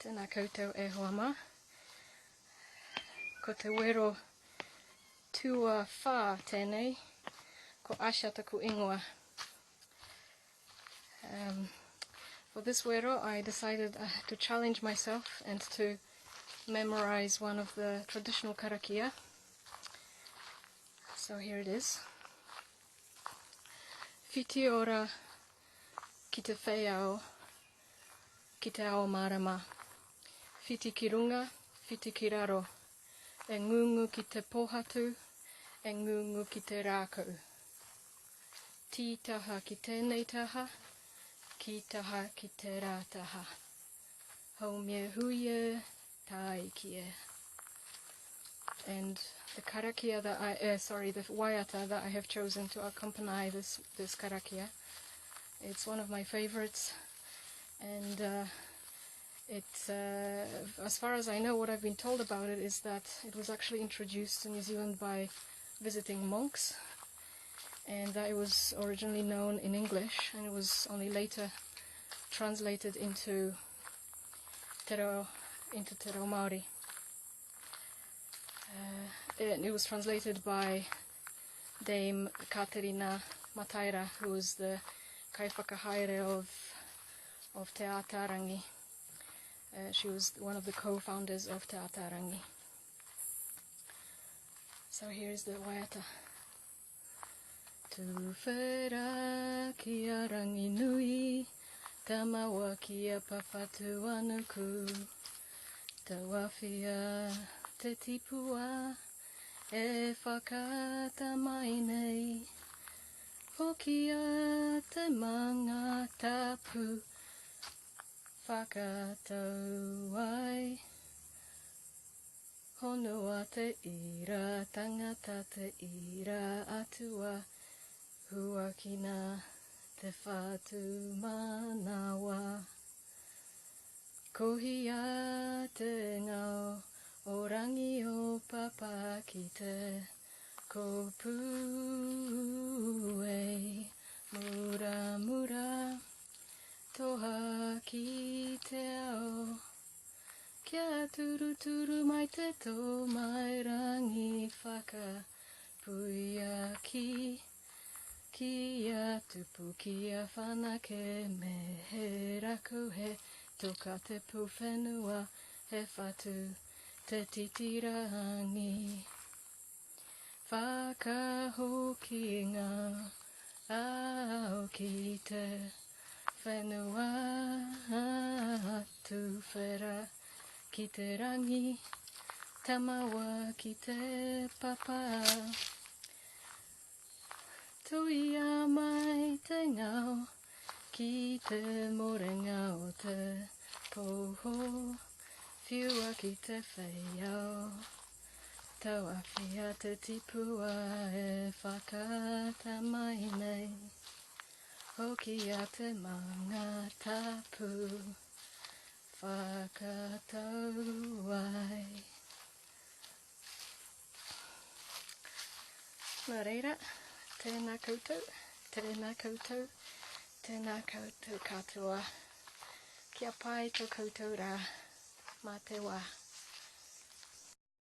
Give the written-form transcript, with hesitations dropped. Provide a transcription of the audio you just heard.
Tēnā koutou e hoama. Ko te wero tua whā tēnei, ko Äsia taku ingoa. For this wero I decided to challenge myself and to memorize one of the traditional Karakia. So here it is. Whiti ora ki te whēao, ki te ao marama. Whiti ki runga, whiti ki raro. E ngungu ki te pohatu, e ngungu ki te rākau. Tītaha ki tēnei taha, ki taha ki te rātaha. Haumie huie, tāikie. And the Karakia that the waiata that I have chosen to accompany this Karakia, it's one of my favorites, and as far as I know, what I've been told about it is that it was actually introduced to New Zealand by visiting monks, and that it was originally known in English, and it was only later translated into Te Reo Māori. It was translated by Dame Katerina Mataira, who was the kaiwhakahaere of Te Ātārangi. She was one of the co-founders of Te Ātārangi. So here's the waiata. Tu whera ki a rangi nui, tamawa ki a papatu anuku. Te wawhia te tipua, e whakata mai nei. Hoki a te manga tapu, whakatau ai. Honua te ira, tangata te ira atua, huakina te whatu manawa. Kohi a te ngau, o rangi o papa ki te kopu e mura mura. Toha ki te ao, kia turu turu mai te tō mai rangi whaka puia ki a tupu ki a whanake me he raku he toka te puwhenua he whatu te titirangi. Whakahoki ngā ao ki te whenua tu whera ki te rangi, tamawa ki te papa. Tui a mai te ngau, ki te morenga o te koho, whiua ki te whēao. Tauawhia te tipua e whakata mai nei. Hoki a te manga tapu, whakatau ai. Nā reira, tēnā koutou, tēnā koutou, tēnā koutou katoa. Kia pai tō koutou rā, mā te wā.